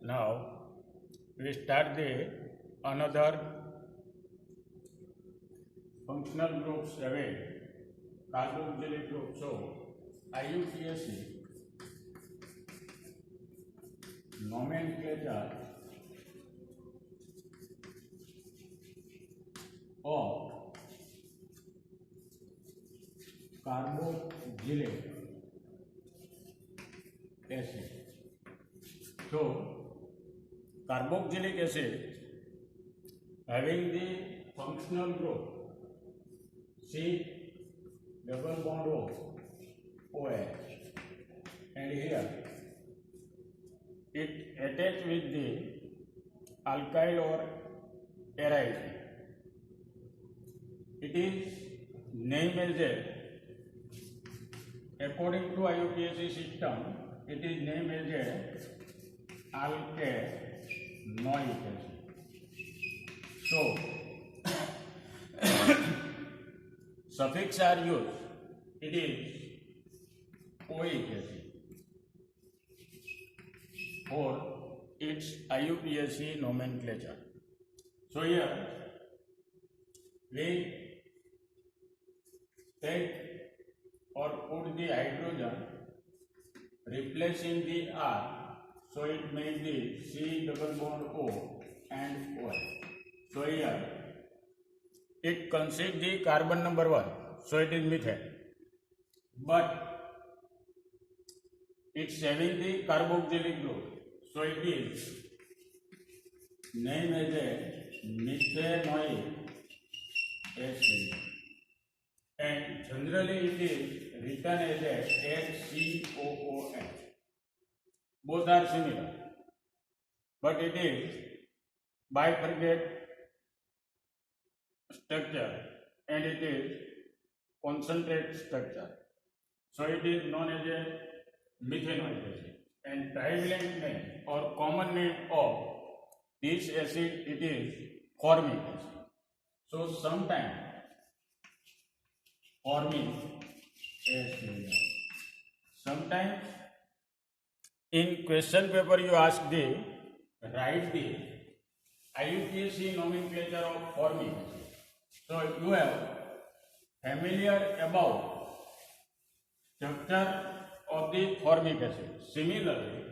Now we start the another functional groups away carboxylic group. So IUPAC nomenclature of carboxylic acid. So carboxylic acid having the functional group C double bond O OH, and here it attach with the alkyl or aryl. It is named as a, according to IUPAC system, it is named as a alkanoic acid. So suffix are used. It is oic acid for its IUPAC nomenclature. So here we take or put the hydrogen replacing the R, so it makes the C double bond O and OH. So here it consists the carbon number 1, so it is methane, but it's having the carboxylic group, so it is named as a methanoic acid, and generally it is written as a HCOOH. Both are similar, but it is bifurcate structure and it is concentrate structure, so it is known as a methanoic acid. And trivalent name or common name of this acid, it is formic acid. So sometimes formic acid, sometimes in question paper you ask the write the IUPAC nomenclature of formic acid. So you have familiar about structure of the formic acid. Similarly,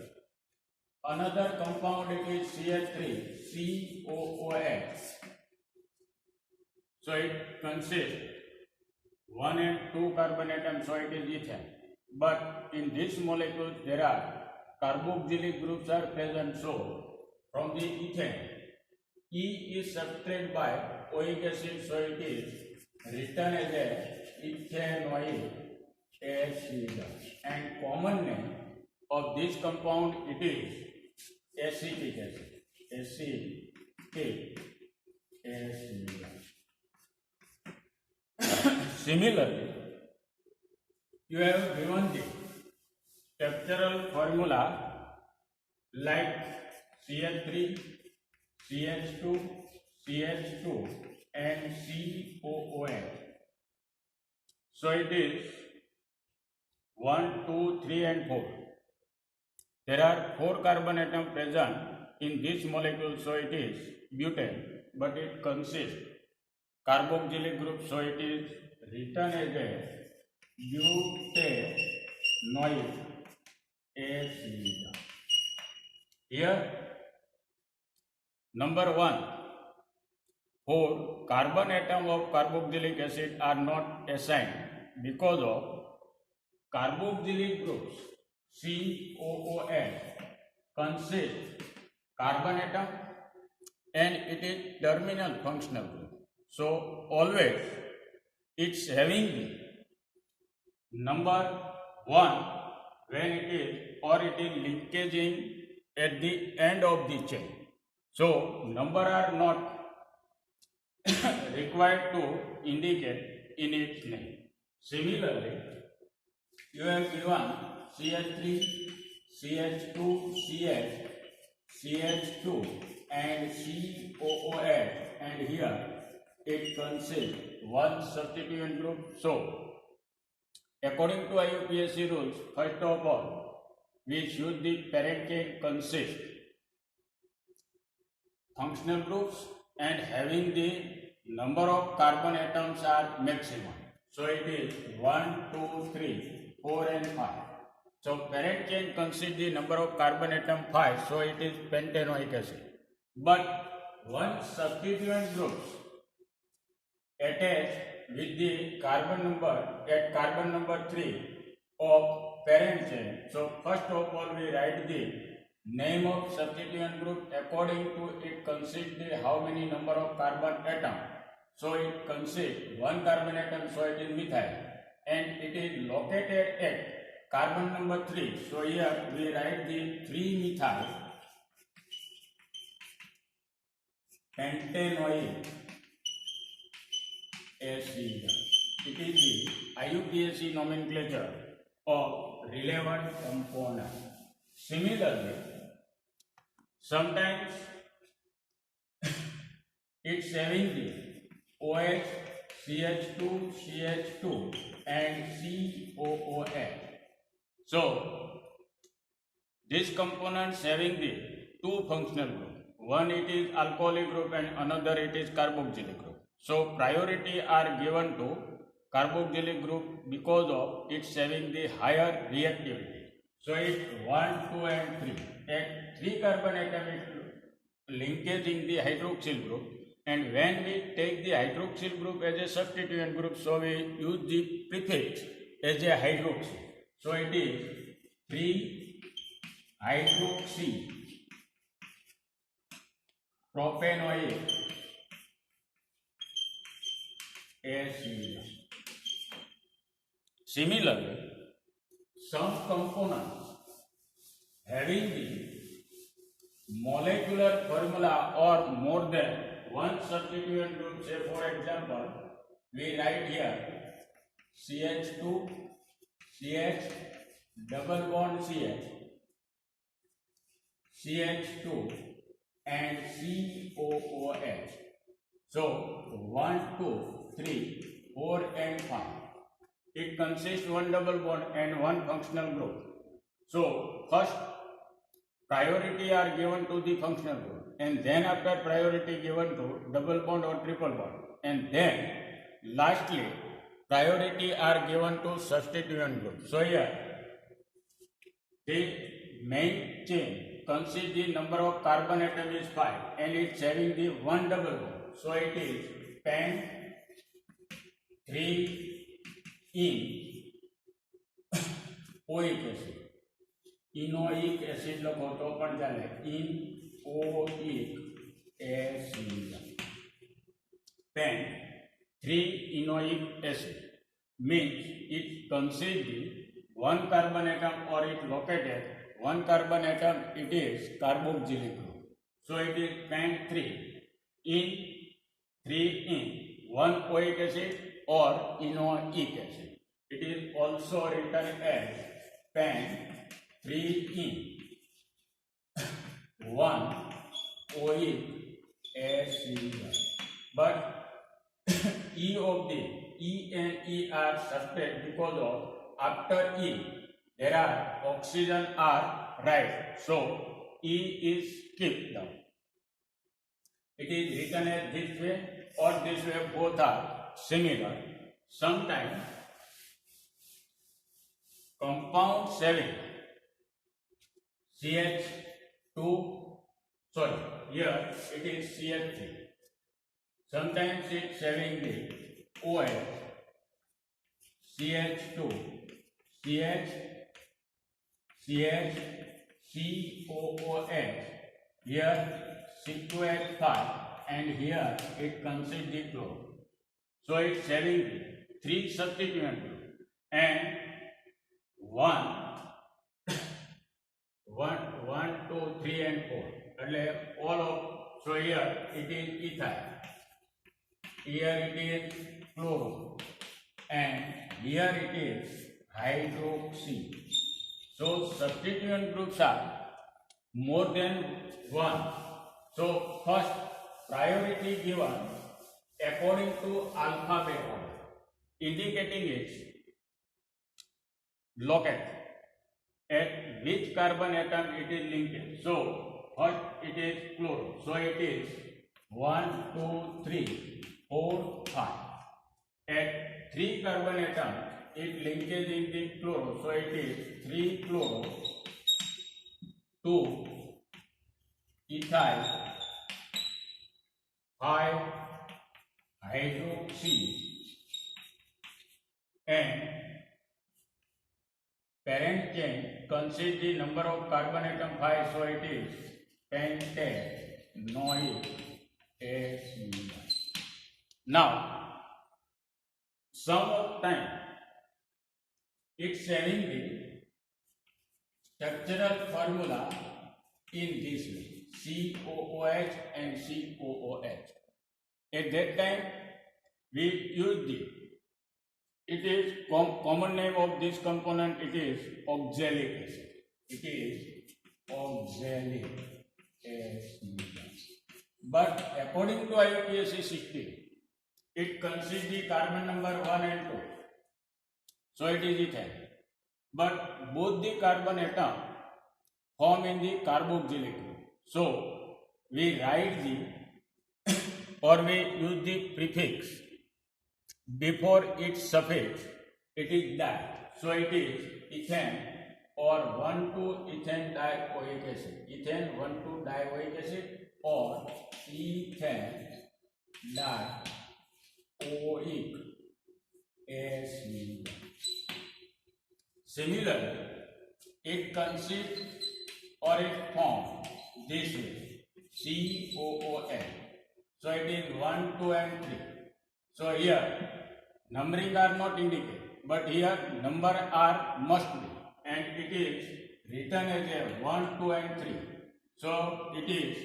another compound, it is CH3COOH. So it consists 1 and 2 carbon atoms, so it is ethane. But in this molecule there are carboxylic groups are present. So from the ethane, E is subtracted by oic acid, so it is written as a ethanoic acid. And common name of this compound, it is acetic acid. Acetic acid. Similarly, you have given the structural formula like CH3, CH2, CH2 and COOH. So it is 1, 2, 3 and 4. There are 4 carbon atoms present in this molecule, so it is butane, but it consists carboxylic group, so it is written as a butanoic acid. Here number 1, 4 carbon atom of carboxylic acid are not assigned because of carboxylic groups COOH consist carbon atom and it is terminal functional group. So always it's having the number 1 when it is or it is linkaging at the end of the chain. So number are not required to indicate in its name. Similarly, you have given CH3, CH2, CH, CH2 and COOH, and here it consists 1 substituent group. So according to IUPAC rules, first of all we choose the parent chain consist functional groups and having the number of carbon atoms are maximum. So it is 1, 2, 3, 4 and 5. So parent chain consists the number of carbon atom 5, so it is pentanoic acid. But once substituent groups attach with the carbon number at carbon number 3 of parent chain, so first of all we write the name of substituent group according to it consists the how many number of carbon atom. So it consists one carbon atom, so it is methyl, and it is located at carbon number 3. So here we write the 3-methyl pentanoic acid. It is the IUPAC nomenclature of relevant component. Similarly, sometimes it's having the OH, CH2, CH2 and COOH. So, these components having the two functional group. One it is alcoholic group and another it is carboxylic group. So, priority are given to carboxylic group because of its having the higher reactivity. So, it's 1, 2 and 3. At 3 carbon atom is linkage in the hydroxyl group, and when we take the hydroxyl group as a substituent group, so we use the prefix as a hydroxy. So it is 3-hydroxy propanoic acid. Similarly, some components having the molecular formula or more than one substituent group, say for example, we write here CH2, CH, double bond CH, CH2 and COOH. So 1, 2, 3, 4 and 5. It consists one double bond and one functional group. So first priority are given to the functional group, and then after priority given to double bond or triple bond, and then lastly priority are given to substituent group. So here the main chain consists the number of carbon atom is 5 and it's having the one double bond. So it is pen 3 in oic acid. Enoic acid લખો તો પણ ચાલે. Enoic acid. Pen 3 enoic acid means it consists the one carbon atom or it located one carbon atom, it is carboxylic group. So it is pen 3 in 3 in 1 oic acid or enoic acid. It is also written as pen 3 in 1 oic acid. But E of the E and E are separate because of after E there are oxygen are right. So E is skipped down. It is written as this way or this way, both are similar. Sometimes compound 7 CH2, sorry, here it is CH3. Sometimes it's having the OH, CH2, CH, CH, COOH. Here C2H5 and here it consists the chlorine. So it's having the 3 substituent group and 1, 2, 3 and 4. All of, so here it is ethyl. Here it is chloro and here it is hydroxy. So substituent groups are more than one. So first priority given according to alphabet order, indicating its locate at which carbon atom it is linked. So first it is chloro. So it is 1, 2, 3, 4, 5. At 3 carbon atom, it linkages in the chloro. So it is 3 chloro, 2 ethyl, 5 hydroxy, and parent chain consists the number of carbon atom 5, so it is pentanoic acid. Now, some of time it's having the structural formula in this way: COOH and COOH. At that time, we use the, it is common name of this component, it is oxalic acid. It is oxalic acid. But according to IUPAC 16, it consists the carbon number 1 and 2. So it is ethyl. But both the carbon atom form in the carboxylic group. So we write the or we use the prefix before its suffix, it is di. So it is ethane or 1,2-ethane dioic acid. Ethane 1,2-dioic acid or ethane dioic acid. Similarly, it consists or it forms this way: COOH. So it is 1, 2 and 3. So here numbering are not indicated, but here number are must be, and it is written as a 1, 2 and 3. So it is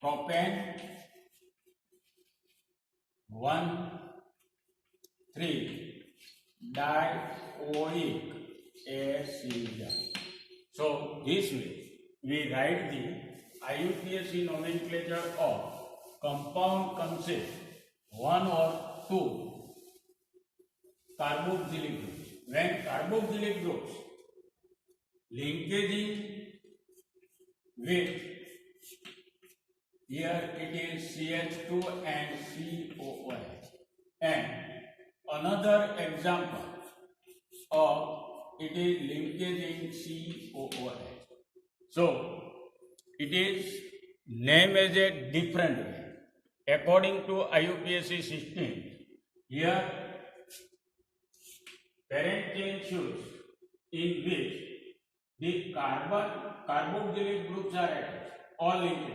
propane 1, 3 dioic acid. So this way we write the IUPAC nomenclature of compound consists 1 or 2 carboxylic groups. When carboxylic groups linkaging with, here it is CH2 and COOH. And another example of it is linkaging COOH. So it is named as a different way. According to IUPAC 16, here parent chain shows in which the carboxylic groups are attached, all linked.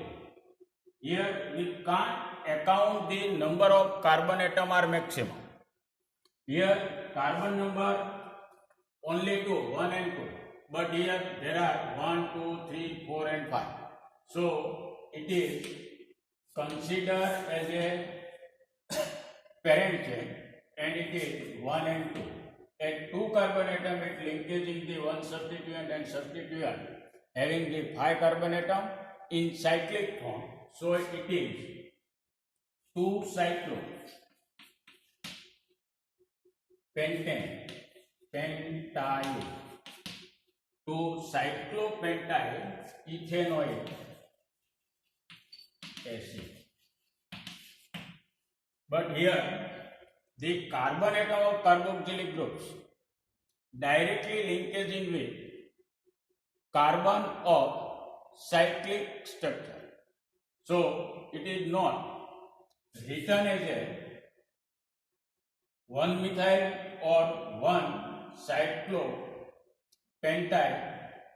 Here we can't account the number of carbon atom are maximum. Here carbon number only 2, 1 and 2. But here there are 1, 2, 3, 4 and 5. So it is considered as a parent chain and it is 1 and 2. At 2 carbon atom it linkaging the one substituent and substituent having the 5 carbon atom in cyclic form. So it is 2 cyclo pentane pentyl 2 cyclopentyl ethanoic acid. But here the carbon atom of carboxylic groups directly linkaging with carbon of cyclic structure. So it is not written as a 1-methyl or 1-cyclopentyl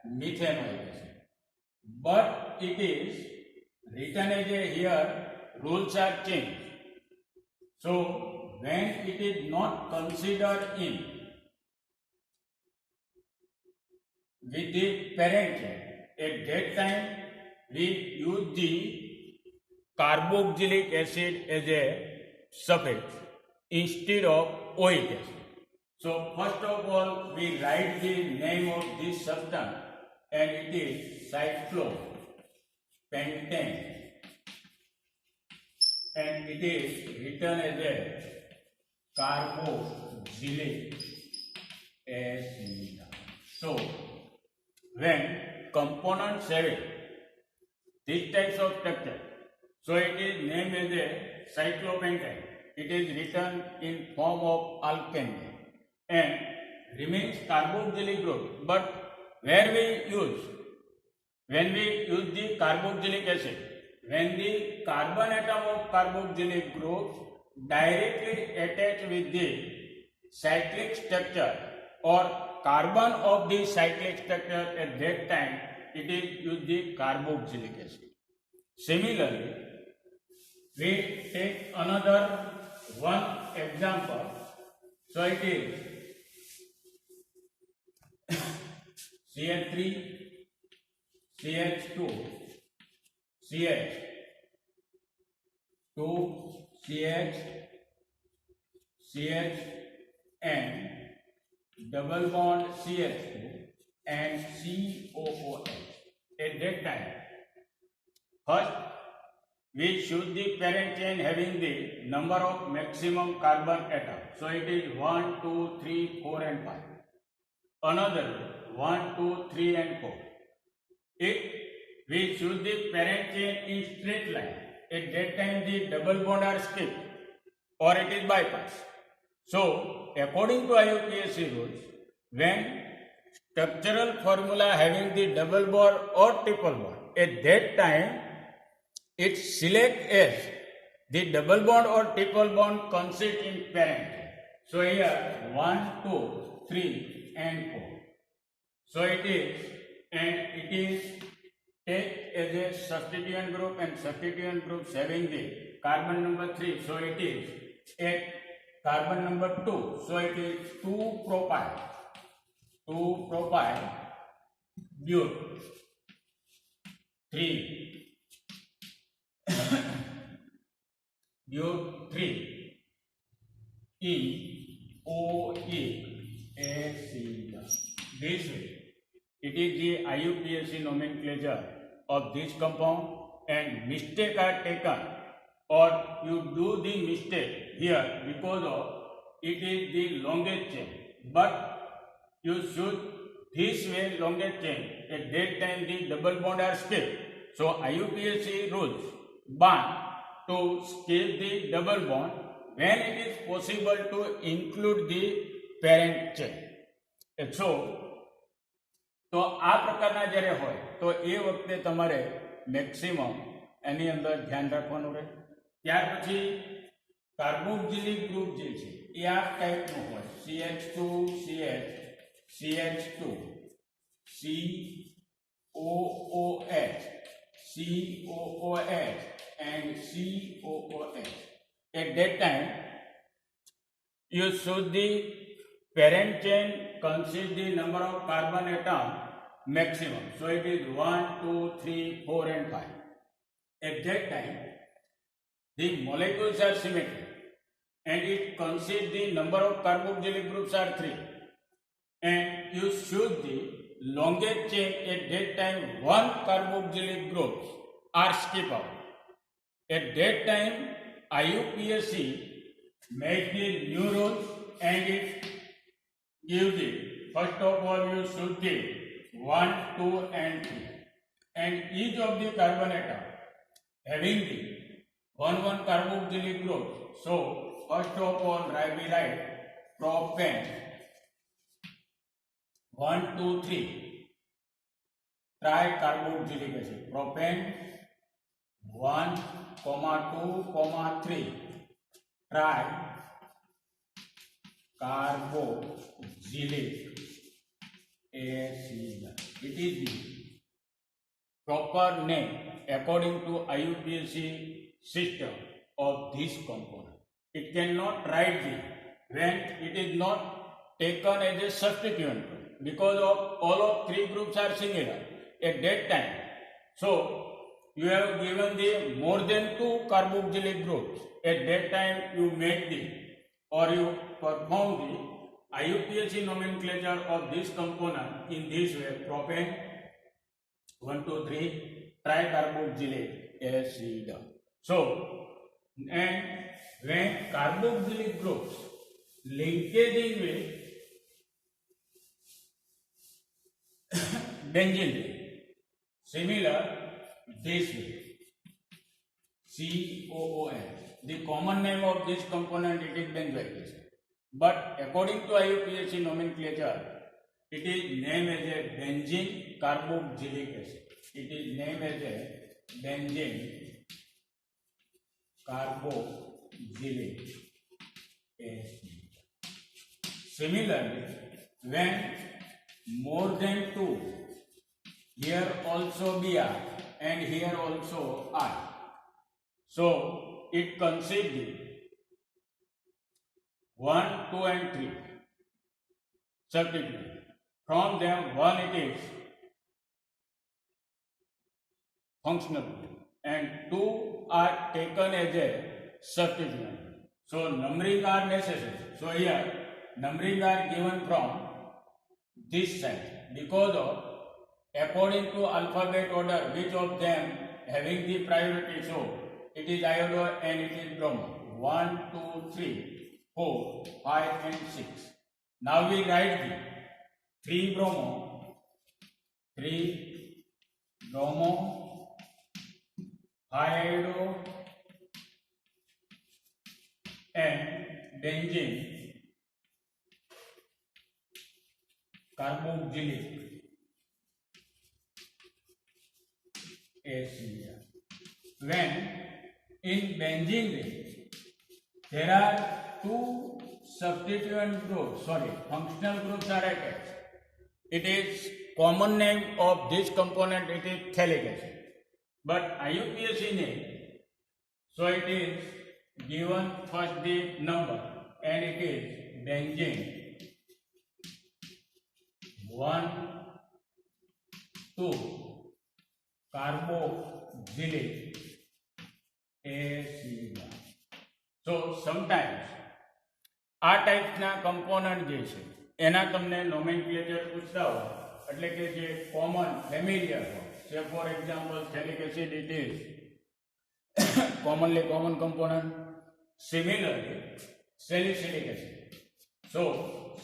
methanoic acid, but it is written as a, here rules are changed. So when it is not considered in with the parent chain, at that time we use the carboxylic acid as a suffix instead of oic acid. So first of all we write the name of this substance and it is cyclopentane and it is written as a carboxylic acid. So when components have these types of structure. So it is named as a cyclopentane. It is written in form of alkane and remains carboxylic group. But when we use the carboxylic acid, when the carbon atom of carboxylic group directly attach with the cyclic structure or carbon of the cyclic structure, at that time it is used the carboxylic acid. Similarly, we take another one example. So it is CH3, CH2, CH2, CH, CH and double bond CH2 and COOH. At that time, first we choose the parent chain having the number of maximum carbon atoms. So it is 1, 2, 3, 4 and 5. Another 1, 2, 3 and 4. If we choose the parent chain in straight line, at that time the double bond are skipped or it is bypassed. So according to IUPAC rules, when structural formula having the double bond or triple bond, at that time it select as the double bond or triple bond consist in parent. So here 1, 2, 3 and 4. So it is take as a substituent group and substituent groups having the carbon number 3. So it is at carbon number 2. So it is 2-propyl bute 3 bute 3 EOE acid. This way, it is the IUPAC nomenclature of this compound, and mistake are taken or you do the mistake here because of it is the longest chain, but you should this way longest chain. At that time the double bond are skipped. So IUPAC rules ban to skip the double bond when it is possible to include the parent chain. So તો આ પ્રકારના જ્યારે હોય તો એ વખતે તમારે maximum એની અંદર ધ્યાન રાખવાનું રહે. ત્યાર પછી કાર્બોક્સિલિક ગ્રુપ જે છે એ આ ટાઈપનું હોય, CH2 CH CH2 COOH COOH and COOH. At that time you should the parent chain consists the number of carbon atom maximum. So it is 1, 2, 3, 4 and 5. At that time, the molecules are symmetric and it consists the number of carboxylic groups are 3. And you choose the longest chain. At that time, 1 carboxylic groups are skipped out. At that time, IUPAC makes the new rules and it gives it. First of all, you should give 1, 2 and 3. And each of the carbon atom having the 1 carboxylic group. So, first of all, we write propane 1, 2, 3. Tricarboxylic acid. Propane 1, 2, 3. Tricarboxylic acid. It is the proper name according to IUPAC system of this component. It cannot write the when it is not taken as a substituent because of all of 3 groups are similar at that time. So you have given the more than 2 carboxylic groups. At that time you make the or you perform the IUPAC nomenclature of this component in this way: propane 1, 2, 3 tricarboxylic acid. So, and when carboxylic groups linkaging with benzene, similar this way. COON. The common name of this component it is benzoic acid. But according to IUPAC nomenclature, it is named as a benzene carboxylic acid. It is named as a benzene carboxylic acid. Similarly, when more than two, here also Br and here also I. So it consists 1, 2 and 3 substituent. From them, one it is functional group and two are taken as a substituent. So numbering are necessary. So here numbering are given from this side because of according to alphabet order which of them having the priority. So it is iodo and it is bromo. 1, 2, 3, 4, 5 and 6. Now we write the 3 bromo, 5 iodo and benzene carboxylic acid. When in benzene there are two substituent groups, functional groups are attached. It is common name of this component, it is phthalic acid. But IUPAC name, so it is given first the number and it is benzene 1, 2 carboxylic acid. So sometimes આ ટાઈપના component જે છે એના તમને nomenclature પૂછતા હોય એટલે કે જે કોમન ફેમિલિયર હોય. Say for example folic acid it is commonly common component. Similarly, salicylic acid. So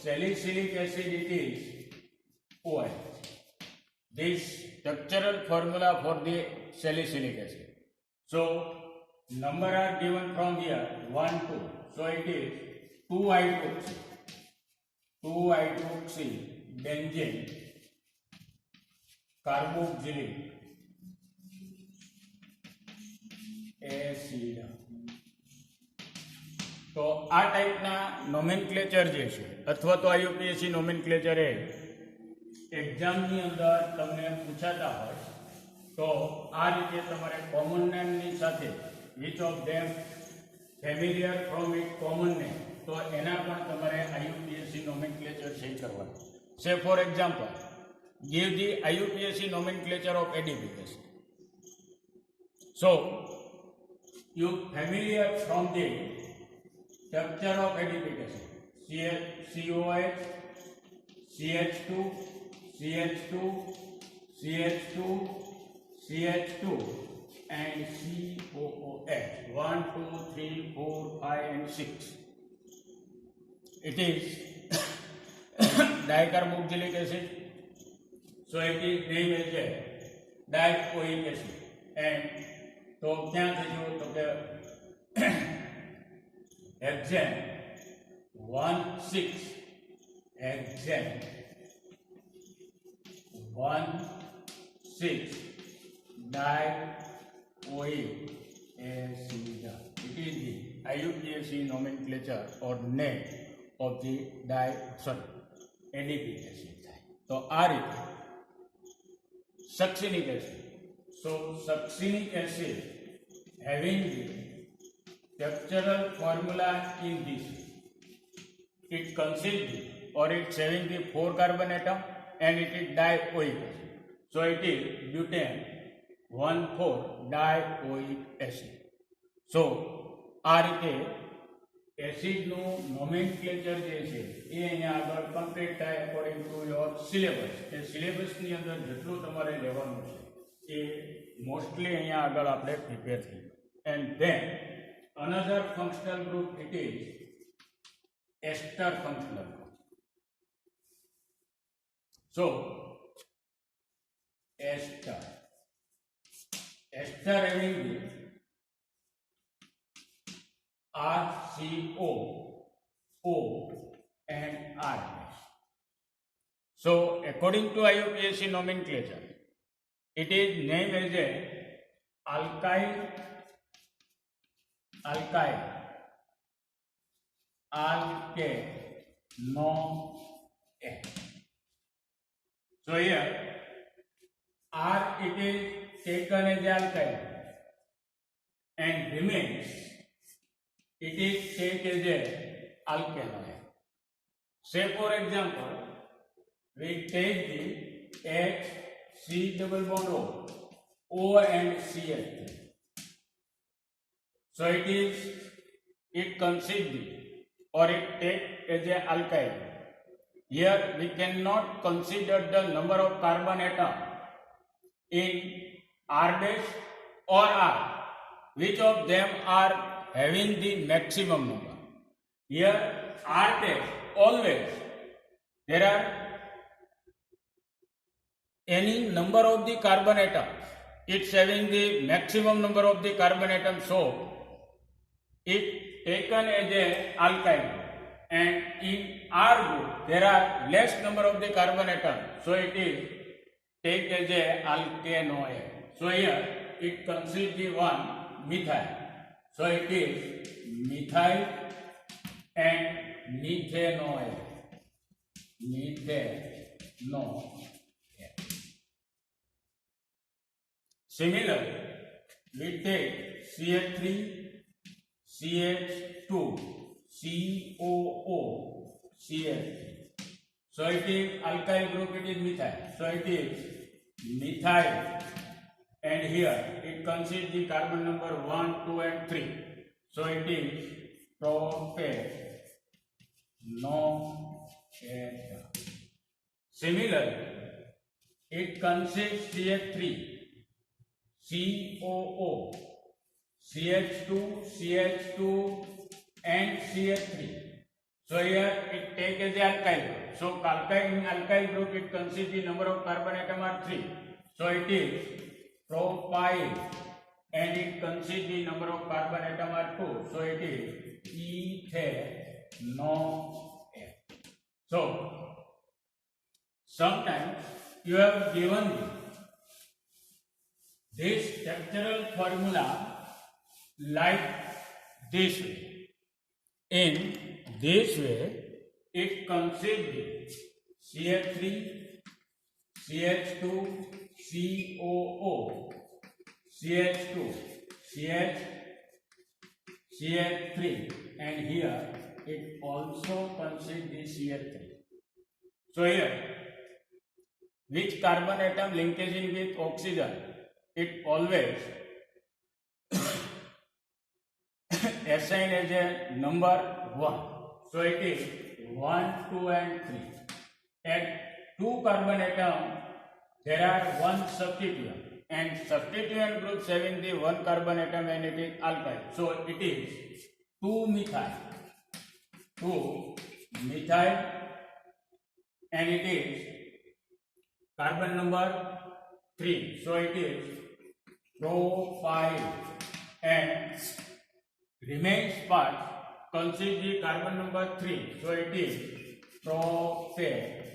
salicylic acid it is OH. This structural formula for the salicylic acid. So number are given from here 1, 2. So it is 2-hydroxy benzene carboxylic acid. તો આ ટાઈપના nomenclature જે છે અથવા તો IUPAC nomenclature એ એક્ઝામની અંદર તમને પૂછાતા હોય તો આ રીતે તમારે કોમન નેમની સાથે which of them familiar from it common name તો એના પણ તમારે IUPAC નોમેનક્લેચર છે કરવાનું. સે for example give the IUPAC nomenclature of adipic acid. So you familiar from the structure of adipic acid. COH, CH2, CH2, CH2, CH2 and COOH. 1, 2, 3, 4, 5 and 6. It is dicarboxylic acid. So it is named as a dioic acid. And तो क्या थयो तो के hexane 1,6 hexane 1,6 dioic acid. It is the IUPAC nomenclature or name of the adipic acid. तो आ रीते succinic acid. So succinic acid having the structural formula in this, it consists or it's having the 4 carbon atom and it is dioic acid. So it is butane 1,4-dioic acid. So આ રીતે એસિડનું nomenclature જે છે એ અહીંયા આગળ complete થાય according to your syllabus. એ સિલેબસની અંદર જેટલું તમારે લેવાનું છે એ મોસ્ટલી અહીંયા આગળ આપણે પ્રિપેર થઈ. And then another functional group it is ester functional group. So ester ester having the RCO, O and R dash. So according to IUPAC nomenclature, it is named as a alkyl alkanoate. So here R it is taken as alkyl and remains it is taken as a alkanoate. Say for example, we take the H C double bond O and CH3. So it consists or it take as a alkyl. Here we cannot consider the number of carbon atom in R dash or R, which of them are having the maximum number. Here R dash always there are any number of the carbon atoms, it's having the maximum number of the carbon atoms, so it taken as a alkyl. And in R group there are less number of the carbon atoms, so it is taken as a alkanoate. So here it consists the one methyl, so it is methyl and methanoate. Similarly, we take CH3, CH2, COO, CH3. So it is alkyl group, it is methyl. So it is methyl, and here it consists the carbon number 1, 2 and 3. So it is propanoate. Similarly, it consists CH3, COO, CH2, CH2 and CH3. So here it takes as alkyl group. So in alkyl group it consists the number of carbon atom are 3. So it is propyl, and it consists the number of carbon atom are 2. So it is ethanoate. So sometimes you have given this structural formula like this way. In this way, it consists CH3, CH2, COO, CH2, CH3, and here it also consists the CH3. So here, which carbon atom linkaging with oxygen, it always assigned as a number 1. So it is 1, 2 and 3. At 2 carbon atom, there are 1 substituent, and substituent groups having the 1 carbon atom, and it is alkyl. So it is 2 methyl, and it is carbon number 3. So it is propyl, and remains part consists the carbon number 3. So it is propanoate.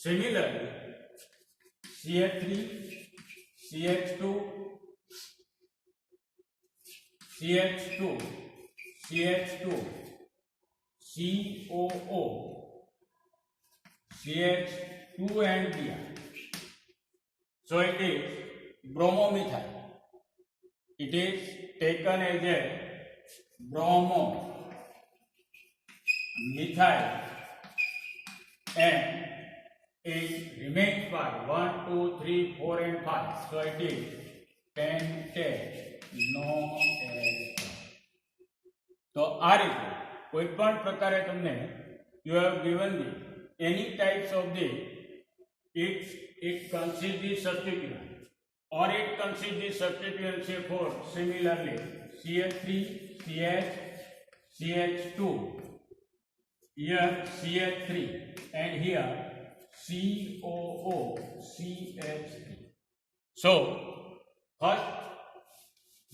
Similarly, CH3, CH2, CH2, COO, CH2 and Br. So it is bromomethyl. It is taken as a bromomethyl, and it remains part 1, 2, 3, 4 and 5. So it is pentanoate. So આ રીતે કોઈ પણ પ્રકારે તમને you have given the any types of the it consists the substituent, or it consists the substituent, say for similarly CH3, CH, CH2, here CH3, and here COOCH3. So first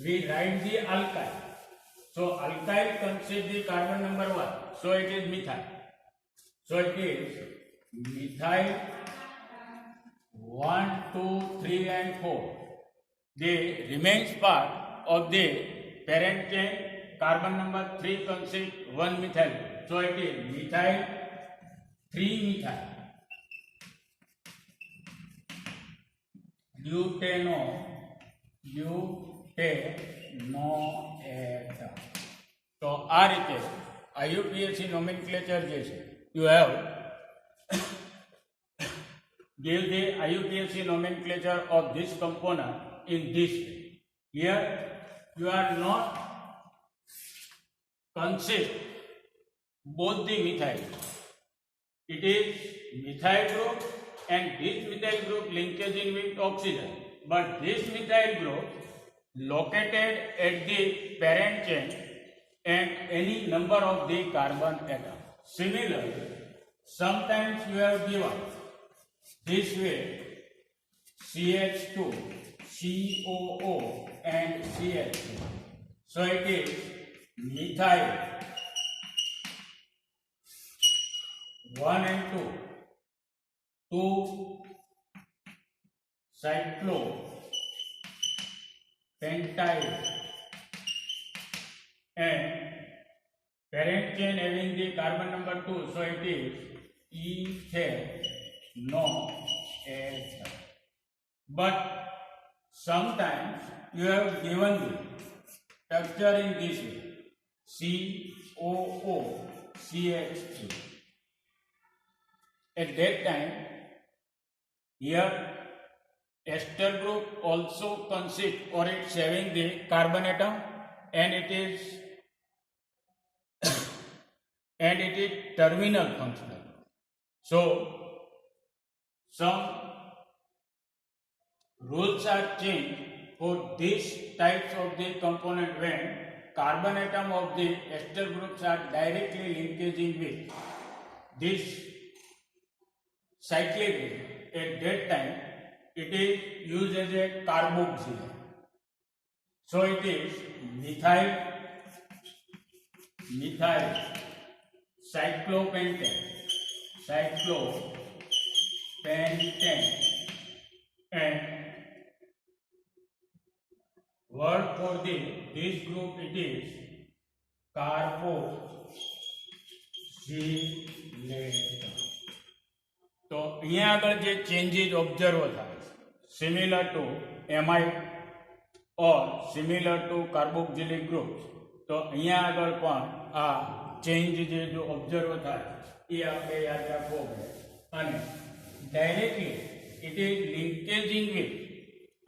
we write the alkyl. So alkyl consists the carbon number 1. So it is methyl. So it is methyl 1, 2, 3 and 4. The remains part of the parent chain carbon number 3 consists 1 methyl. So it is methyl 3 methyl. ब्यूटेनोएथर. तो आ रीते IUPAC nomenclature જે છે you have give the IUPAC nomenclature of this component in this way. Here you are not consist both the methyl. It is methyl group and this methyl group linkaging with oxygen, but this methyl group located at the parent chain and any number of the carbon atom. Similarly, sometimes you have given this way CH2, COO and CH2. So it is methyl 1 and 2 cyclopentyl and parent chain having the carbon number 2, so it is ethanoether. But sometimes you have given the structure in this way COOCH2. At that time, here ester group also consists or it's having the carbon atom and it is terminal functional. So some rules are changed for these types of the component when carbon atom of the ester groups are directly linkaging with this cyclic group. At that time it is used as a carboxylate. So it is methyl cyclopentane and word for this group it is carboxylate. तो અહીંયા આગળ જે changes observe થાય similar two amide ઓર similar two carboxylic groups, તો અહીંયા આગળ પણ આ ચેન્જ જે જો ઓબ્ઝર્વ થાય એ આપણે યાદ રાખવો પડે. અને ડાયરેક્ટલી ઇટ ઇઝ લિંકેજિંગ વિથ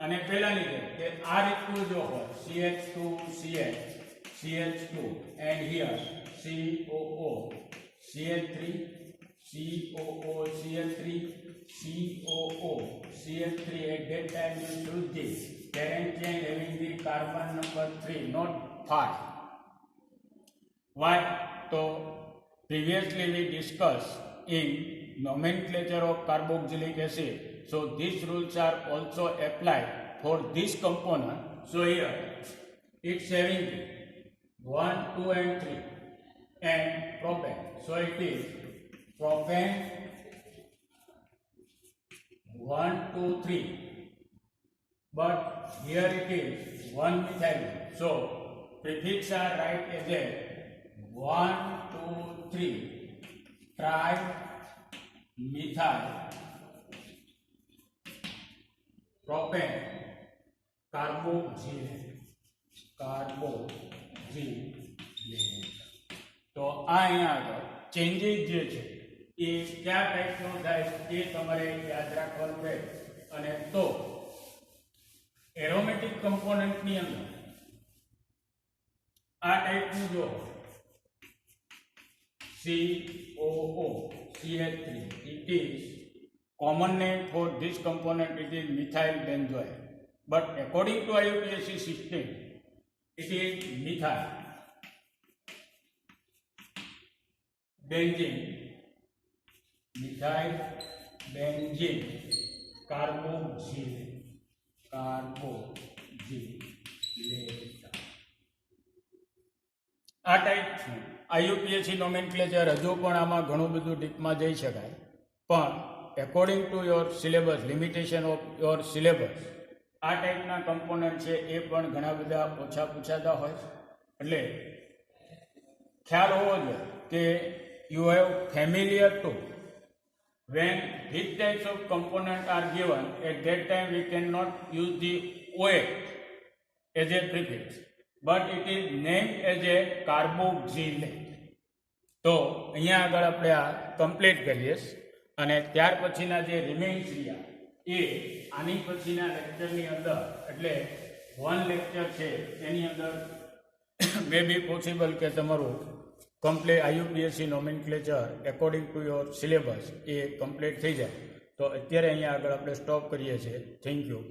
અને પહેલાની જેમ કે આ રીતનું જો હોય CH2 and here COO CH3 COO CH3 COO CH3. At that time you choose this parent chain having the carbon number 3, not 5. Why? So previously we discussed in nomenclature of carboxylic acid. So these rules are also applied for this component. So here it's having 1, 2 and 3 and propane. So it is propane 1, 2, 3, but here it is 1 methyl. So prefix are right as a 1, 2, 3 tri methyl propane carboxylate. તો આ અહીંયા આગળ changes જે છે એ કયા ટાઈપનો થાય એ તમારે યાદ રાખવાનું છે. અને તો એરોમેટિક કમ્પોનન્ટની અંદર આ ટાઈપનું જો COO CH3, it is common name for this component, it is methyl benzoate, but according to IUPAC system it is methyl benzene, methyl benzene carboxyl આ ટાઈપનું આઈયુપીએસસી નોમેનક્લેચર હજુ પણ આમાં ઘણું બધું ડીપમાં જઈ શકાય, પણ according to your syllabus, limitation of your syllabus, આ ટાઈપના કમ્પોનન્ટ છે એ પણ ઘણા બધા ઓછા પૂછાતા હોય. એટલે ખ્યાલ હોવો જોઈએ કે you have familiar to when these types of components are given, at that time we cannot use the OH as a prefix, but it is named as a carboxylate. તો અહીંયા આગળ આપણે આ કમ્પ્લીટ કરીએ અને ત્યાર પછીના જે રિમેઇન્સ રહ્યા એ આની પછીના લેક્ચરની અંદર, એટલે 1 લેક્ચર છે એની અંદર મે બી પોસિબલ કે તમારું complete IUPAC nomenclature according to your syllabus એ કમ્પ્લીટ થઈ જાય. તો અત્યારે અહીંયા આગળ આપણે સ્ટોપ કરીએ છીએ. Thank you.